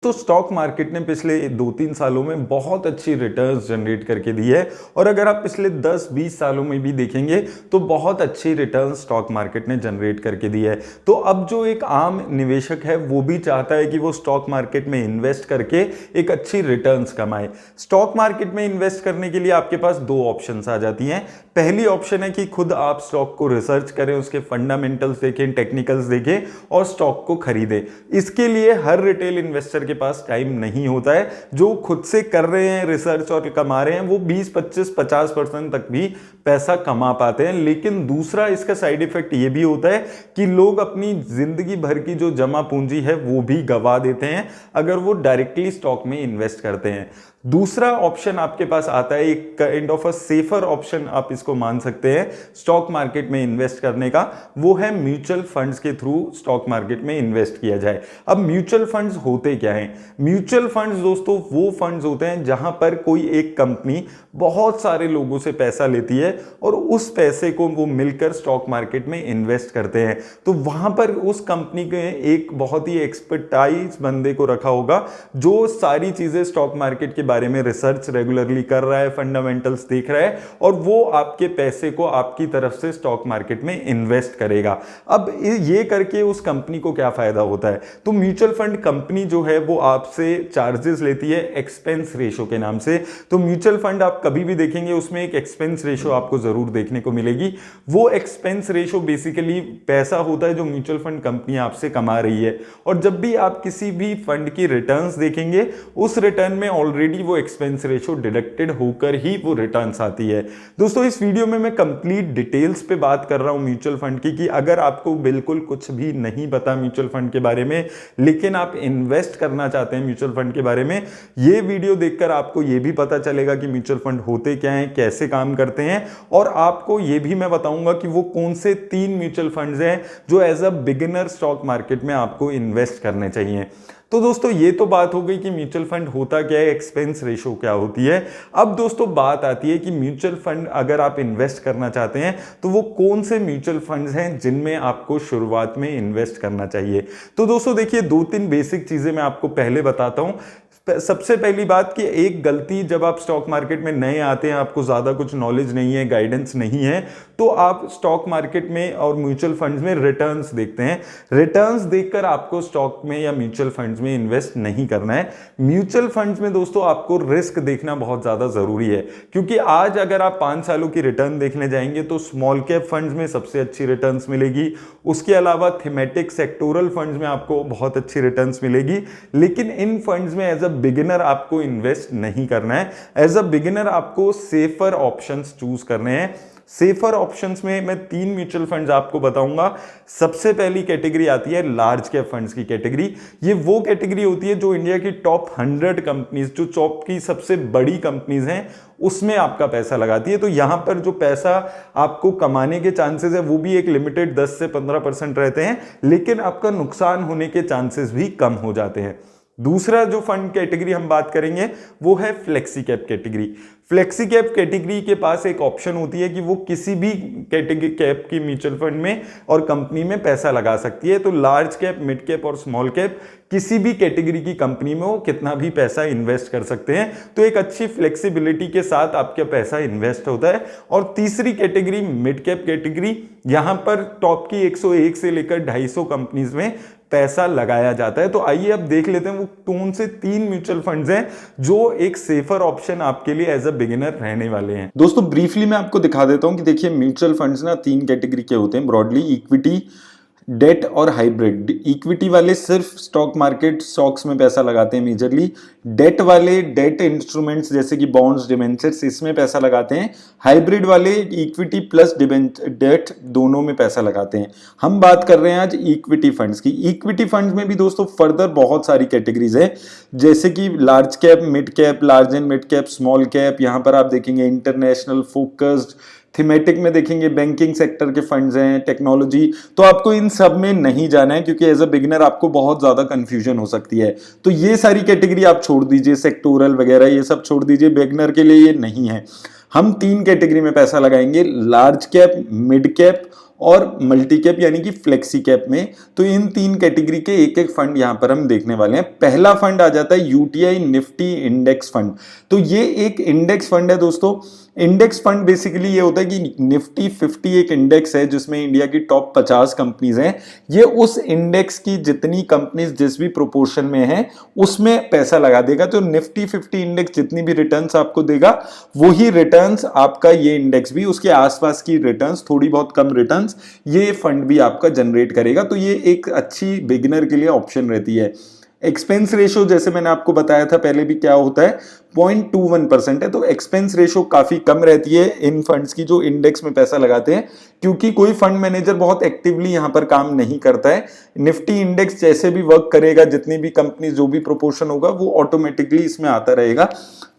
तो stock market ने पिछले 2-3 सालों में बहुत अच्छी रिटर्न्स जनरेट करके दी है और अगर आप पिछले 10-20 सालों में भी देखेंगे तो बहुत अच्छी रिटर्न्स स्टॉक मार्केट ने जनरेट करके दी है। तो अब जो एक आम निवेशक है वो भी चाहता है कि वो स्टॉक मार्केट में इन्वेस्ट करके एक अच्छी रिटर्न्स कमाए। स्टॉक मार्केट में इन्वेस्ट करने के लिए आपके पास दो ऑप्शंस आ जाती हैं। पहली ऑप्शन है कि खुद आप स्टॉक को रिसर्च करें, उसके फंडामेंटल्स देखें, टेक्निकल्स देखें और स्टॉक को खरीदें। इसके लिए हर रिटेल इन्वेस्टर के पास टाइम नहीं होता है। जो खुद से कर रहे हैं रिसर्च और कमा रहे हैं वो 20-25-50% तक भी पैसा कमा पाते हैं। लेकिन दूसरा इसका साइड इफेक्ट ये भी होता है कि लोग अपनी जिंदगी भर की जो जमा पूंजी है वो भी गवा देते हैं अगर वो डायरेक्टली स्टॉक में इन्वेस्ट करते हैं। दूसरा ऑप्शन आपके पास आता है, एक kind of a safer option आप इसको मान सकते हैं स्टॉक मार्केट में इन्वेस्ट करने का, वो है म्यूचुअल फंड्स के थ्रू स्टॉक मार्केट में इन्वेस्ट किया जाए। अब म्यूचुअल फंड्स होते क्या हैं? म्यूचुअल फंड्स दोस्तों वो फंड्स होते हैं जहां पर कोई एक कंपनी बहुत सारे लोगों से पैसा लेती है और उस पैसे को वो मिलकर स्टॉक मार्केट में इन्वेस्ट करते हैं। तो वहां पर उस कंपनी के एक बहुत ही एक्सपर्टाइज बंदे को रखा होगा जो सारी चीजें स्टॉक मार्केट के बारे में रिसर्च रेगुलरली कर रहा है, फंडामेंटल्स देख रहा है और वो आपके पैसे को आपकी तरफ से स्टॉक मार्केट में इन्वेस्ट करेगा। अब ये करके उस कंपनी को क्या फायदा होता है? तो म्यूचुअल फंड कंपनी जो है वो आपसे चार्जेस लेती है एक्सपेंस रेशो के नाम से। तो म्यूचुअल फंड आप कभी भी देखेंगे उसमें एक एक्सपेंस रेशो आपको जरूर देखने को मिलेगी। वो एक्सपेंस रेशो बेसिकली पैसा होता है जो म्यूचुअल फंड कंपनी आपसे कमा रही है। और जब भी आप किसी भी फंड की रिटर्न्स देखेंगे उस रिटर्न में ऑलरेडी वो एक्सपेंस रेशो डिडक्टेड होकर ही वो रिटर्न्स आती है। दोस्तों इस वीडियो में मैं कंप्लीट डिटेल्स पे बात कर रहा हूं म्यूचुअल फंड की, कि अगर आपको बिल्कुल कुछ भी नहीं पता म्यूचुअल फंड के बारे में लेकिन आप इन्वेस्ट करना चाहते हैं म्यूचुअल फंड के बारे में, ये वीडियो देखकर आपको ये भी पता चलेगा कि म्यूचुअल फंड होते क्या हैं, कैसे काम करते हैं और आपको ये भी मैं बताऊंगा कि वो कौन से 3 म्यूचुअल फंड्स हैं जो as a beginner stock market में आपको इन्वेस्ट करने चाहिए। तो दोस्तों ये तो बात हो गई कि म्यूचुअल फंड होता क्या है, एक्सपेंस रेशो क्या होती है। अब दोस्तों बात आती है कि म्यूचुअल फंड अगर आप इन्वेस्ट करना चाहते हैं तो वो कौन से म्यूचुअल फंड्स हैं जिनमें आपको शुरुआत में इन्वेस्ट करना चाहिए। तो दोस्तों देखिए 2-3 बेसिक चीजें मैं आपको पहले बताता हूं। सबसे पहली बात कि एक गलती, जब आप स्टॉक मार्केट में नए आते हैं, आपको ज्यादा कुछ नॉलेज नहीं है, गाइडेंस नहीं है, तो आप स्टॉक मार्केट में और म्यूचुअल फंड्स में रिटर्न्स देखते हैं। रिटर्न्स देखकर आपको स्टॉक में या म्यूचुअल फंड्स में इन्वेस्ट नहीं करना है। म्यूचुअल फंड्स में दोस्तों आपको रिस्क देखना बहुत ज्यादा जरूरी है, क्योंकि आज अगर आप 5 सालों की रिटर्न देखने जाएंगे तो स्मॉल कैप फंड्स में सबसे अच्छी रिटर्न्स मिलेगी। उसके अलावा थीमेटिक सेक्टोरल फंड्स में आपको बहुत अच्छी रिटर्न्स मिलेगी। लेकिन इन फंड्स में एज अ बिगिनर आपको इन्वेस्ट नहीं करना है। एज अ बिगिनर आपको सेफर ऑप्शंस चूज करने हैं। सेफर ऑप्शंस में मैं 3 म्यूचुअल फंड्स आपको बताऊंगा। सबसे पहली कैटेगरी आती है लार्ज कैप फंड्स की कैटेगरी। ये वो कैटेगरी होती है जो इंडिया की टॉप 100 कंपनीज, जो टॉप की सबसे बड़ी कंपनीज हैं, उसमें आपका पैसा लगाती है। तो यहां पर जो पैसा आपको कमाने के चांसेस है वो भी एक लिमिटेड 10 से 15% रहते हैं, लेकिन आपका नुकसान होने के चांसेस भी कम हो जाते हैं। दूसरा जो फंड कैटेगरी हम बात करेंगे वो है flexi cap category. Flexi cap category के पास एक ऑप्शन होती है कि वो किसी भी कैटेगरी कैप की म्यूचुअल फंड में और कंपनी में पैसा लगा सकती है। तो लार्ज कैप, मिड कैप और स्मॉल कैप किसी भी कैटेगरी की कंपनी में वो कितना भी पैसा इन्वेस्ट कर सकते हैं। तो एक अच्छी फ्लेक्सिबिलिटी के साथ आपका पैसा इन्वेस्ट होता है। और तीसरी कैटेगरी मिड कैप कैटेगरी, यहां पर टॉप की 101 से लेकर 250 कंपनीज में पैसा लगाया जाता है। तो आइए अब देख लेते हैं वो कौन से 3 म्यूचुअल फंड्स हैं जो एक सेफर ऑप्शन आपके लिए एज अ बिगिनर रहने वाले हैं। दोस्तों ब्रीफली मैं आपको दिखा देता हूं कि देखिए म्यूचुअल फंड्स ना 3 कैटेगरी के होते हैं ब्रॉडली: इक्विटी, डेट और हाइब्रिड। इक्विटी वाले सिर्फ स्टॉक मार्केट स्टॉक्स में पैसा लगाते हैं मेजरली। डेट वाले डेट इंस्ट्रूमेंट्स जैसे कि बॉन्ड्स, डिबेंचर्स, इसमें पैसा लगाते हैं। हाइब्रिड वाले इक्विटी प्लस डेट दोनों में पैसा लगाते हैं। हम बात कर रहे हैं आज इक्विटी फंड्स की। इक्विटी फंड्स में भी दोस्तों फर्दर बहुत सारी कैटेगरीज है, जैसे कि large cap, mid cap, large and mid cap, small cap. यहां पर आप देखेंगे इंटरनेशनल, फोकस्ड, थीमेटिक में देखेंगे बैंकिंग सेक्टर के फंड्स हैं, टेक्नोलॉजी। तो आपको इन सब में नहीं जाना है क्योंकि एज अ बिगिनर आपको बहुत ज्यादा कंफ्यूजन हो सकती है। तो ये सारी कैटेगरी आप छोड़ दीजिए, सेक्टोरल वगैरह ये सब छोड़ दीजिए, बिगिनर के लिए ये नहीं है। हम 3 कैटेगरी में पैसा लगाएंगे: लार्ज कैप, मिड कैप और मल्टी कैप यानी कि फ्लेक्सी कैप में। तो इन 3 कैटेगरी के एक एक फंड यहां पर हम देखने वाले हैं। पहला फंड आ जाता है यूटीआई निफ्टी इंडेक्स फंड। तो ये एक इंडेक्स फंड है दोस्तों। इंडेक्स फंड बेसिकली ये होता है कि निफ्टी 50 एक इंडेक्स है जिसमें इंडिया की टॉप 50 कंपनीज हैं। ये उस इंडेक्स की जितनी कंपनीज जिस भी प्रोपोर्शन में है उसमें पैसा लगा देगा। तो निफ्टी 50 इंडेक्स जितनी भी रिटर्न्स आपको देगा वही रिटर्न्स आपका ये इंडेक्स भी, उसके आसपास की रिटर्न्स, थोड़ी बहुत कम रिटर्न्स ये फंड भी आपका जनरेट करेगा। तो ये एक अच्छी बिगिनर के लिए ऑप्शन रहती है। एक्सपेंस रेशो जैसे मैंने आपको बताया था पहले भी क्या होता है, 0.21% है। तो एक्सपेंस रेशो काफी कम रहती है इन फंड्स की जो इंडेक्स में पैसा लगाते हैं, क्योंकि कोई फंड मैनेजर बहुत एक्टिवली यहां पर काम नहीं करता है। निफ्टी इंडेक्स जैसे भी वर्क करेगा, जितनी भी कंपनी जो भी प्रोपोर्शन होगा वो ऑटोमेटिकली इसमें आता रहेगा।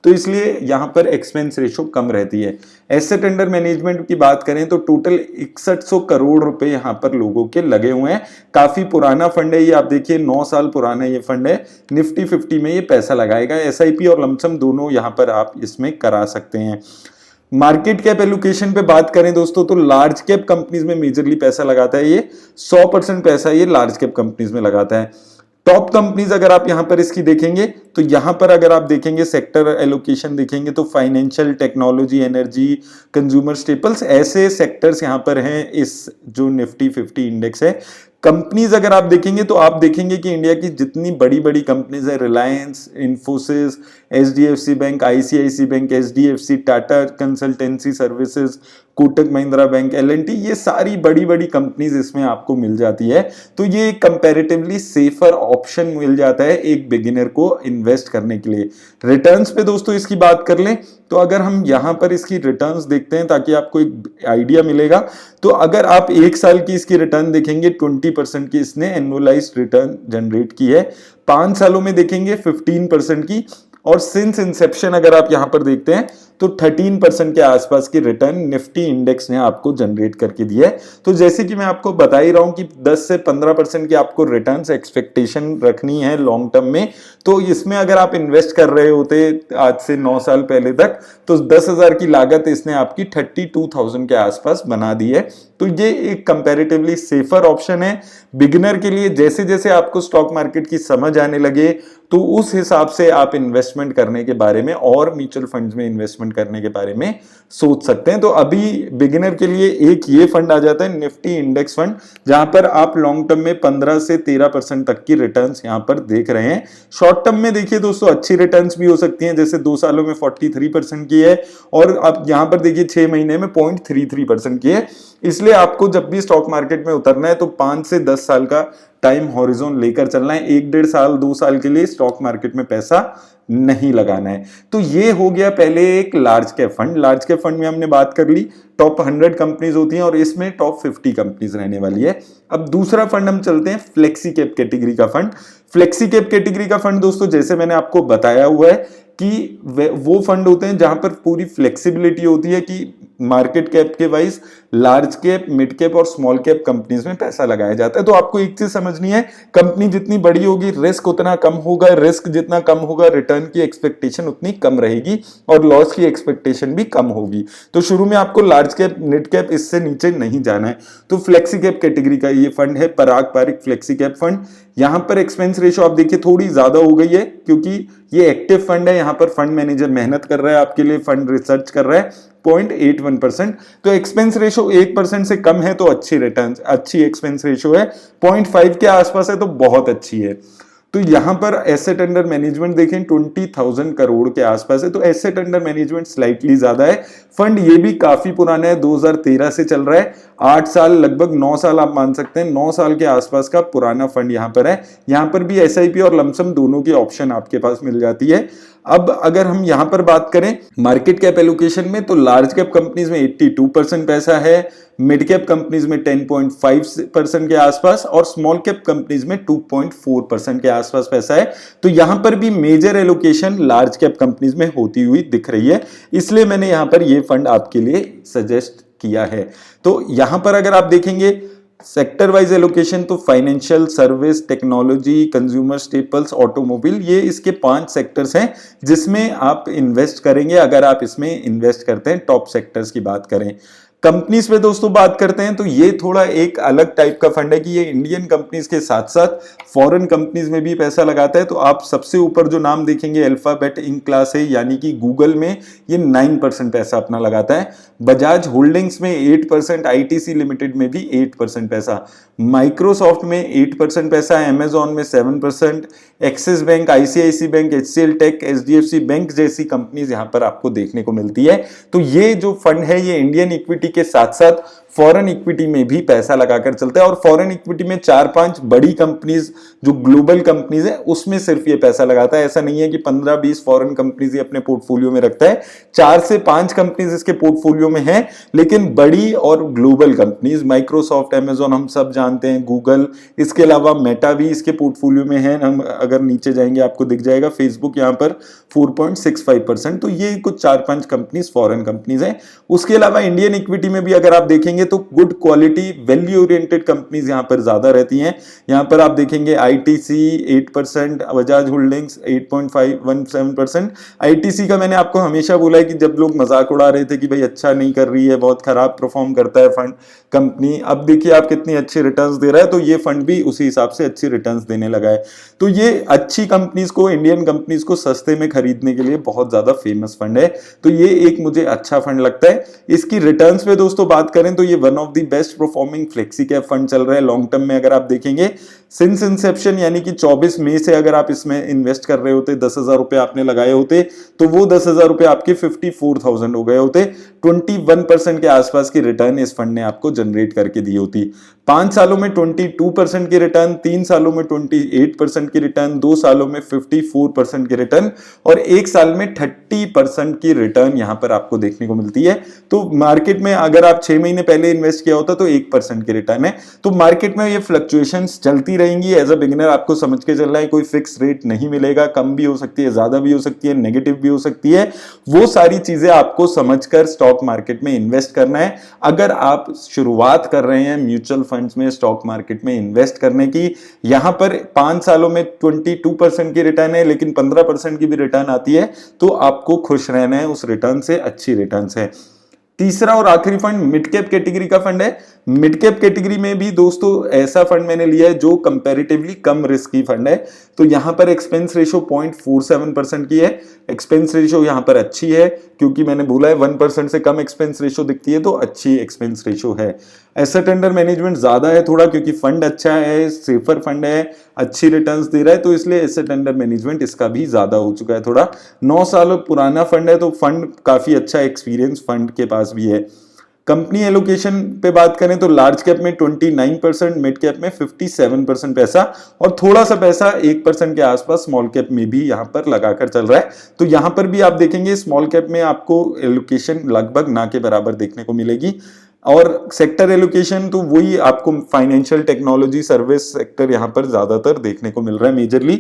तो इसलिए यहां पर एक्सपेंस रेशो कम रहती है। एसेट अंडर मैनेजमेंट की बात करें तो टोटल 6100 करोड़ रुपए यहां पर लोगों के लगे हुए हैं। काफी पुराना फंड है ये, आप देखिए 9 साल पुराना ये फंड है। निफ्टी 50 में ये पैसा लगाएगा। एसआईपी और लमसम दोनों यहां पर आप इसमें करा सकते हैं। मार्केट कैप एलोकेशन पे बात करें दोस्तों तो लार्ज कैप कंपनीज में मेजरली पैसा लगाता है ये। 100% पैसा ये लार्ज कैप कंपनीज में लगाता है। टॉप कंपनीज अगर आप यहां पर इसकी देखेंगे तो यहां पर अगर आप देखेंगे सेक्टर एलोकेशन देखेंगे तो financial, technology, energy, consumer staples, ऐसे सेक्टर्स यहां पर हैं इस जो निफ्टी 50 इंडेक्स है। कंपनीज अगर आप देखेंगे तो आप देखेंगे कि इंडिया की जितनी बड़ी बड़ी कंपनीज है, Reliance, Infosys, HDFC bank, ICIC bank, HDFC, Tata consultancy services, Kotak Mahindra bank, L&T, ये सारी बड़ी बड़ी कंपनीज इसमें आपको मिल जाती है। तो ये कंपैरेटिवली सेफर ऑप्शन मिल जाता है एक बिगिनर को इन्वेस्ट करने के लिए। रिटर्न्स पे दोस्तों इसकी बात कर लें तो अगर हम यहां पर इसकी रिटर्न्स देखते हैं ताकि आपको एक आइडिया मिलेगा, तो अगर आप 1 साल की इसकी रिटर्न देखेंगे 20% की इसने एनुअलाइज्ड रिटर्न जनरेट की है। 5 सालों में देखेंगे 15% की, और सिंस इंसेप्शन अगर आप यहां पर देखते हैं तो 13% के आसपास की रिटर्न निफ्टी इंडेक्स ने आपको जनरेट करके दिया है। तो जैसे कि मैं आपको बता ही रहा हूं कि 10 से 15% की आपको रिटर्न्स एक्सपेक्टेशन रखनी है लॉन्ग टर्म में। तो इसमें अगर आप इन्वेस्ट कर रहे होते आज से 9 साल पहले तक तो 10,000 की लागत इसने आपकी 32,000 के आसपास बना दी है। तो ये एक कंपैरेटिवली सेफर ऑप्शन है बिगिनर के लिए। जैसे जैसे आपको स्टॉक मार्केट की समझ आने लगे तो उस हिसाब से आप इन्वेस्टमेंट करने के बारे में और म्यूचुअल फंड्स में इन्वेस्टमेंट करने के बारे में सोच सकते हैं। तो अभी बिगिनर के लिए एक ये फंड आ जाता है निफ्टी इंडेक्स फंड, जहां पर आप लॉन्ग टर्म में 15 से 13% तक की रिटर्न्स यहां पर देख रहे हैं। शॉर्ट टर्म में देखिए दोस्तों अच्छी रिटर्न्स भी हो सकती हैं, जैसे 2 सालों में 43% की है, और आप यहां पर देखिए 6 महीने में 0.33% की है। इसलिए आपको जब भी स्टॉक मार्केट में उतरना है तो 5 से 10 साल का टाइम हॉरिजॉन लेकर चलना है। 1-1.5 साल 2 साल के लिए स्टॉक मार्केट में पैसा नहीं लगाना है। तो ये हो गया पहले एक large cap fund. Large cap fund में हमने बात कर ली टॉप 100 कंपनीज होती हैं और इसमें टॉप 50 कंपनीज रहने वाली है। अब दूसरा फंड हम चलते हैं फ्लेक्सी कैप कैटेगरी का फंड। फ्लेक्सी कैप कैटेगरी का फंड दोस्तों जैसे मैंने आपको बताया हुआ है कि वो फंड होते हैं जहां पर पूरी फ्लेक्सिबिलिटी होती है कि मार्केट कैप के wise large cap, mid cap और स्मॉल कैप कंपनीज में पैसा लगाया जाता है। तो आपको एक चीज समझनी है, कंपनी जितनी बड़ी होगी रिस्क उतना कम होगा, रिस्क जितना कम होगा रिटर्न की एक्सपेक्टेशन उतनी कम रहेगी और लॉस की एक्सपेक्टेशन भी कम होगी। तो शुरू में आपको लार्ज कैप, मिड कैप इससे नीचे नहीं जाना है। तो फ्लेक्सी कैप कैटेगरी का ये फंड है पराग पारिक फ्लेक्सी कैप फंड। यहां पर एक्सपेंस रेशो आप देखिए थोड़ी ज्यादा हो गई है क्योंकि ये एक्टिव फंड है। यहां पर फंड मैनेजर मेहनत कर रहा है आपके लिए, फंड रिसर्च कर रहा है। 0.81%, तो एक्सपेंस रेशो 1% से कम है तो अच्छी रिटर्न, अच्छी एक्सपेंस रेशो है। 0.5 के आसपास है तो बहुत अच्छी है। तो यहां पर एसेट अंडर मैनेजमेंट देखें 20,000 करोड़ के आसपास है, तो एसेट अंडर मैनेजमेंट स्लाइटली ज्यादा है। फंड ये भी काफी पुराना है, 2013 से चल रहा है। 8 साल, लगभग 9 साल आप मान सकते हैं, 9 साल के आसपास का पुराना फंड यहां पर है। यहां पर भी एसआईपी और लमसम दोनों की ऑप्शन आपके पास मिल जाती है। अब अगर हम यहां पर बात करें मार्केट कैप एलोकेशन में तो लार्ज कैप कंपनीज में 82% पैसा है, मिड कैप कंपनीज में 10.5% के आसपास और स्मॉल कैप कंपनीज में 2.4% के आसपास पैसा है। तो यहां पर भी major allocation large cap companies में होती हुई दिख रही है, इसलिए मैंने यहां पर यह फंड आपके लिए सजेस्ट किया है। तो यहां पर अगर आप देखेंगे सेक्टर वाइज एलोकेशन तो financial, service, technology, consumer staples, automobile, ये इसके 5 सेक्टर्स हैं जिसमें आप इन्वेस्ट करेंगे अगर आप इसमें इन्वेस्ट करते हैं। टॉप सेक्टर्स की बात करें, कंपनीज पे दोस्तों बात करते हैं तो ये थोड़ा एक अलग टाइप का फंड है कि ये इंडियन कंपनीज के साथ साथ फॉरेन कंपनीज में भी पैसा लगाता है। तो आप सबसे ऊपर जो नाम देखेंगे अल्फाबेट इंक क्लास है, यानी कि गूगल में ये 9% पैसा अपना लगाता है। बजाज होल्डिंग्स में 8%, आईटीसी लिमिटेड में भी 8% पैसा, माइक्रोसॉफ्ट में 8% पैसा, अमेजॉन में 7%, Axis bank, ICIC bank, HCL tech, HDFC bank जैसी कंपनीज यहां पर आपको देखने को मिलती है। तो ये जो फंड है ये इंडियन इक्विटी के साथ साथ फॉरेन इक्विटी में भी पैसा लगाकर चलता है, और फॉरेन इक्विटी में 4-5 बड़ी कंपनीज जो ग्लोबल कंपनीज है उसमें सिर्फ ये पैसा लगाता है। ऐसा नहीं है कि 15-20 फॉरेन कंपनीज ये अपने पोर्टफोलियो में रखता है, 4 से 5 कंपनीज इसके पोर्टफोलियो में है, लेकिन बड़ी और ग्लोबल कंपनीज माइक्रोसॉफ्ट, अमेजॉन हम सब जानते हैं, गूगल, इसके अलावा मेटा भी इसके पोर्टफोलियो में है। हम अगर नीचे जाएंगे आपको दिख जाएगा फेसबुक यहाँ पर 4.65%। तो ये कुछ 4-5 कंपनीज फॉरेन कंपनीज है। उसके अलावा इंडियन इक्विटी में भी अगर आप देखेंगे तो good quality value oriented companies यहां पर ज्यादा रहती हैं। यहां पर आप देखेंगे आईटीसी 8%, बजाज होल्डिंग्स 8.517%। आईटीसी का मैंने आपको हमेशा बोला है कि जब लोग मजाक उड़ा रहे थे कि भाई अच्छा नहीं कर रही है, बहुत खराब परफॉर्म करता है फंड कंपनी, अब देखिए आप कितनी अच्छी रिटर्न्स दे रहा है। तो ये फंड भी उसी हिसाब से अच्छी रिटर्न्स देने लगा है। तो ये अच्छी कंपनीज को, इंडियन कंपनीज को सस्ते में खरीदने के लिए बहुत ज्यादा फेमस फंड है। तो ये एक मुझे अच्छा फंड लगता है। इसकी रिटर्न्स पे दोस्तों बात करें तो ये one of the best performing flexi cap fund चल रहा है लॉन्ग टर्म में। अगर आप देखेंगे सिंस इंसेप्शन यानी कि 24 मई से अगर आप इसमें इन्वेस्ट कर रहे होते, 10,000 रुपए आपने लगाए होते, तो वो 10,000 रुपए आपके 54,000 हो गए होते। 21% के आसपास की रिटर्न इस फंड ने आपको जनरेट करके दी होती। 5 सालों में 22% की रिटर्न, 3 सालों में 28% की रिटर्न, 2 सालों में 54% की रिटर्न, और 1 साल में 30% की रिटर्न यहां पर आपको देखने को मिलती है। तो मार्केट में अगर आप 6 महीने पहले इन्वेस्ट किया होता तो 1% की रिटर्न है। तो मार्केट में ये फ्लक्चुएशंस चलती रहेंगी। एज अ बिगिनर आपको समझ के चलना है, कोई फिक्स रेट नहीं मिलेगा, कम भी हो सकती है, ज्यादा भी हो सकती है, नेगेटिव भी हो सकती है। वो सारी चीजें आपको समझकर स्टॉक मार्केट में इन्वेस्ट करना है। अगर आप शुरुआत कर रहे हैं म्यूचुअल फंड्स में स्टॉक मार्केट में इन्वेस्ट करने की, यहां पर 5 सालों में 22% की रिटर्न है, लेकिन 15% की भी रिटर्न आती है, तो आपको खुश रहना है उस रिटर्न से, अच्छी रिटर्न है। तीसरा और आखिरी फंड मिड कैप कैटेगरी का फंड है। मिड कैप कैटेगरी में भी दोस्तों ऐसा फंड मैंने लिया है जो कंपैरेटिवली कम रिस्की फंड है। तो यहां पर एक्सपेंस रेशियो 0.47% की है। एक्सपेंस रेशियो यहां पर अच्छी है, क्योंकि मैंने बोला है 1% से कम एक्सपेंस रेशियो दिखती है, तो अच्छी एक्सपेंस रेशियो है। एसेट अंडर मैनेजमेंट ज्यादा है थोड़ा, क्योंकि फंड अच्छा है, सेफर फंड है, अच्छी रिटर्न्स दे रहा है, तो इसलिए एसेट अंडर मैनेजमेंट इसका भी ज्यादा हो चुका है थोड़ा। 9 साल पुराना फंड है, तो फंड काफी अच्छा एक्सपीरियंस फंड के पास भी है। कंपनी एलोकेशन पे बात करें तो लार्ज कैप में 29%, मिड कैप में 57% पैसा, और थोड़ा सा पैसा 1% के आसपास स्मॉल कैप में भी यहां पर लगाकर चल रहा है। तो यहां पर भी आप देखेंगे स्मॉल कैप में आपको एलोकेशन लगभग ना के बराबर देखने को मिलेगी। और सेक्टर एलोकेशन तो वही आपको फाइनेंशियल टेक्नोलॉजी सर्विस सेक्टर यहां पर ज्यादातर देखने को मिल रहा है मेजरली।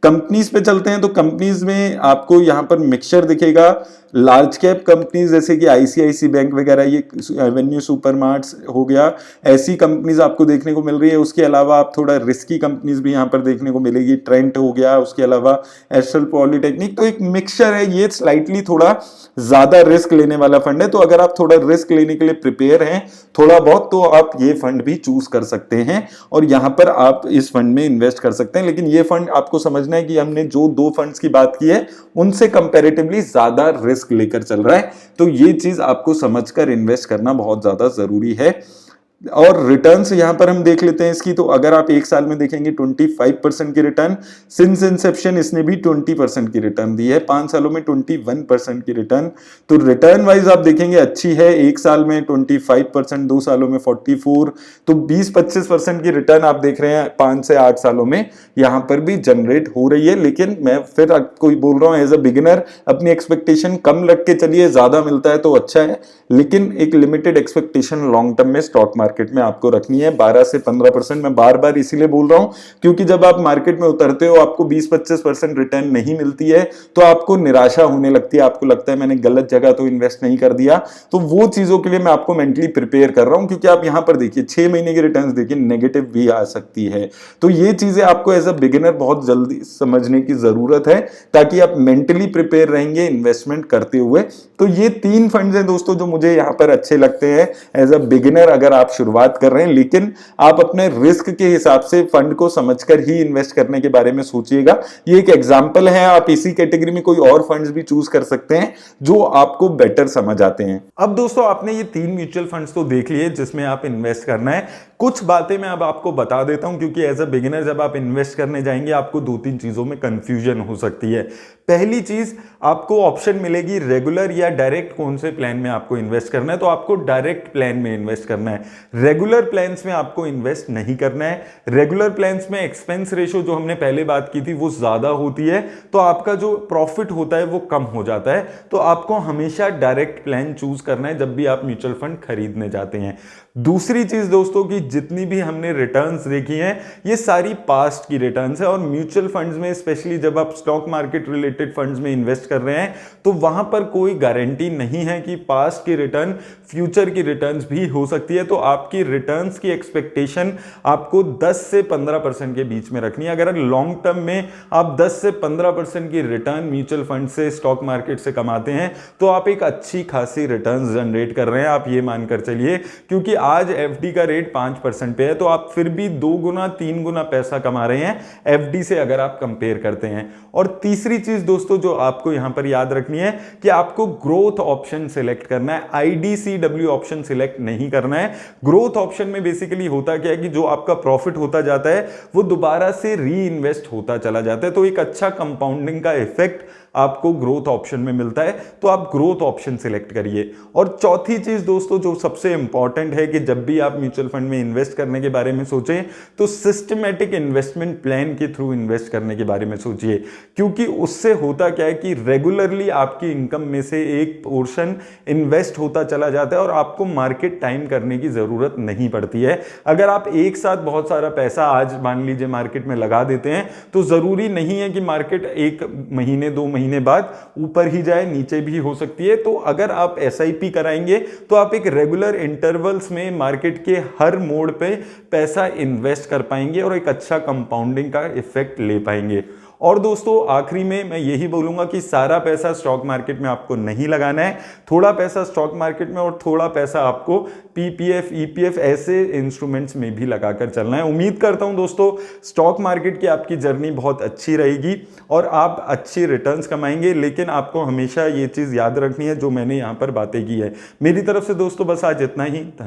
कंपनीज पे चलते हैं तो कंपनीज में आपको यहां पर मिक्सचर दिखेगा। लार्ज कैप कंपनीज जैसे कि आईसीआईसी बैंक वगैरह, ये एवेन्यू सुपरमार्ट्स हो गया, ऐसी कंपनीज आपको देखने को मिल रही है। उसके अलावा आप थोड़ा रिस्की कंपनीज भी यहां पर देखने को मिलेगी, ट्रेंट हो गया, उसके अलावा एस्ट्रल पॉलिटेक्निक। तो एक मिक्सचर है, ये स्लाइटली थोड़ा ज्यादा रिस्क लेने वाला फंड है। तो अगर आप थोड़ा रिस्क लेने के लिए प्रिपेयर हैं थोड़ा बहुत, तो आप ये फंड भी चूज कर सकते हैं और यहां पर आप इस फंड में इन्वेस्ट कर सकते हैं। लेकिन ये फंड आपको समझना है कि हमने जो 2 फंड्स की बात की है उनसे कंपैरेटिवली ज्यादा रिस्क लेकर चल रहा है। तो ये चीज आपको समझकर इन्वेस्ट करना बहुत ज्यादा जरूरी है। और रिटर्न्स यहां पर हम देख लेते हैं इसकी। तो अगर आप 1 साल में देखेंगे 25% की रिटर्न, सिंस इंसेप्शन इसने भी 20% की रिटर्न दी है, 5 सालों में 21% की रिटर्न। तो रिटर्न वाइज आप देखेंगे अच्छी है, 1 साल में 25%, 2 सालों में 44%, तो 20-25% की रिटर्न आप देख रहे हैं 5 से 8 सालों में यहां पर भी जनरेट हो रही है। लेकिन मैं फिर आपको बोल रहा हूं एज अ बिगिनर अपनी एक्सपेक्टेशन कम रख के चलिए, ज्यादा मिलता है तो अच्छा है, लेकिन एक लिमिटेड एक्सपेक्टेशन लॉन्ग टर्म में स्टॉक मार्केट में आपको रखनी है। 12 से 15% मैं बार बार इसीलिए बोल रहा हूं क्योंकि जब आप मार्केट में उतरते हो आपको 20-25% रिटर्न नहीं मिलती है तो आपको निराशा होने लगती है, आपको लगता है मैंने गलत जगह तो इन्वेस्ट नहीं कर दिया। तो वो चीजों के लिए मैं आपको मेंटली प्रिपेयर कर रहा हूं, क्योंकि आप यहां पर देखिए 6 महीने की रिटर्न देखिए नेगेटिव भी आ सकती है। तो ये चीजें आपको एज अ बिगिनर बहुत जल्दी समझने की जरूरत है ताकि आप मेंटली प्रिपेयर रहेंगे इन्वेस्टमेंट करते हुए। तो तो ये 3 फंड्स हैं दोस्तों जो मुझे यहाँ पर अच्छे लगते हैं एज अ बिगिनर, अगर आप शुरुआत कर रहे हैं, लेकिन आप अपने रिस्क के हिसाब से फंड को समझकर ही इन्वेस्ट करने के बारे में सोचिएगा। ये एक एग्जांपल है, आप इसी कैटेगरी में कोई और फंड्स भी चूज कर सकते हैं जो आपको बेटर समझ आते हैं। अब दोस्तों आपने ये 3 म्यूचुअल फंड्स तो देख लिए जिसमें आप इन्वेस्ट करना है। कुछ बातें मैं अब आपको बता देता हूं, क्योंकि एज अ बिगिनर जब आप इन्वेस्ट करने जाएंगे आपको 2-3 चीजों में कंफ्यूजन हो सकती है। पहली चीज, आपको ऑप्शन मिलेगी रेगुलर या डायरेक्ट, कौन से प्लान में आपको इन्वेस्ट करना है। तो आपको डायरेक्ट प्लान में इन्वेस्ट करना है, रेगुलर प्लान्स में आपको इन्वेस्ट नहीं करना है। रेगुलर प्लान्स में एक्सपेंस रेशो जो हमने पहले बात की थी वो ज्यादा होती है, तो आपका जो प्रॉफिट होता है वो कम हो जाता है। तो आपको हमेशा डायरेक्ट प्लान चूज करना है जब भी आप म्यूचुअल फंड खरीदने जाते हैं। दूसरी चीज दोस्तों की जितनी भी हमने रिटर्न्स देखी हैं ये सारी पास्ट की रिटर्न्स है, और म्यूचुअल फंड्स में स्पेशली जब आप स्टॉक मार्केट रिलेटेड फंड्स में इन्वेस्ट कर रहे हैं तो वहां पर कोई गारंटी नहीं है कि पास्ट की रिटर्न फ्यूचर की रिटर्न्स भी हो सकती है। तो आपकी रिटर्न्स की एक्सपेक्टेशन आपको 10 से 15% के बीच में रखनी है। अगर लॉन्ग टर्म में आप 10 से 15% की रिटर्न म्यूचुअल फंड से, स्टॉक मार्केट से कमाते हैं तो आप एक अच्छी खासी रिटर्न्स जनरेट कर रहे हैं, आप ये मानकर चलिए। क्योंकि आज एफडी का रेट 5% पे है, तो आप फिर भी 2 गुना 3 गुना पैसा कमा रहे हैं एफडी से अगर आप कंपेयर करते हैं। और तीसरी चीज दोस्तों जो आपको यहां पर याद रखनी है कि आपको ग्रोथ ऑप्शन सिलेक्ट करना है, आईडीसीडब्ल्यू ऑप्शन सिलेक्ट नहीं करना है। ग्रोथ ऑप्शन में बेसिकली होता क्या है कि जो आपका प्रॉफिट होता जाता है वो दोबारा से री इन्वेस्ट होता चला जाता है, तो एक अच्छा कंपाउंडिंग का इफेक्ट आपको ग्रोथ ऑप्शन में मिलता है, तो आप ग्रोथ ऑप्शन सिलेक्ट करिए। और चौथी चीज दोस्तों जो सबसे इंपॉर्टेंट है कि जब भी आप म्यूचुअल फंड में इन्वेस्ट करने के बारे में सोचें तो सिस्टमैटिक इन्वेस्टमेंट प्लान के थ्रू इन्वेस्ट करने के बारे में सोचिए, क्योंकि उससे होता क्या है कि रेगुलरली आपकी इनकम में से एक पोर्शन इन्वेस्ट होता चला जाता है और आपको मार्केट टाइम करने की जरूरत नहीं पड़ती है। अगर आप एक साथ बहुत सारा पैसा आज मान लीजिए मार्केट में लगा देते हैं तो जरूरी नहीं है कि मार्केट 1 महीने 2 महीने बाद ऊपर ही जाए, नीचे भी हो सकती है। तो अगर आप एसआईपी कराएंगे तो आप एक रेगुलर इंटरवल्स में मार्केट के हर मोड़ पे पैसा इन्वेस्ट कर पाएंगे और एक अच्छा कंपाउंडिंग का इफेक्ट ले पाएंगे। और दोस्तों आखिरी में मैं यही बोलूंगा कि सारा पैसा स्टॉक मार्केट में आपको नहीं लगाना है, थोड़ा पैसा स्टॉक मार्केट में और थोड़ा पैसा आपको पीपीएफ, ईपीएफ ऐसे इंस्ट्रूमेंट्स में भी लगाकर चलना है। उम्मीद करता हूं दोस्तों स्टॉक मार्केट की आपकी जर्नी बहुत अच्छी रहेगी और आप अच्छी रिटर्न्स कमाएंगे, लेकिन आपको हमेशा ये चीज याद रखनी है जो मैंने यहां पर बातें की है। मेरी तरफ से दोस्तों बस आज इतना ही।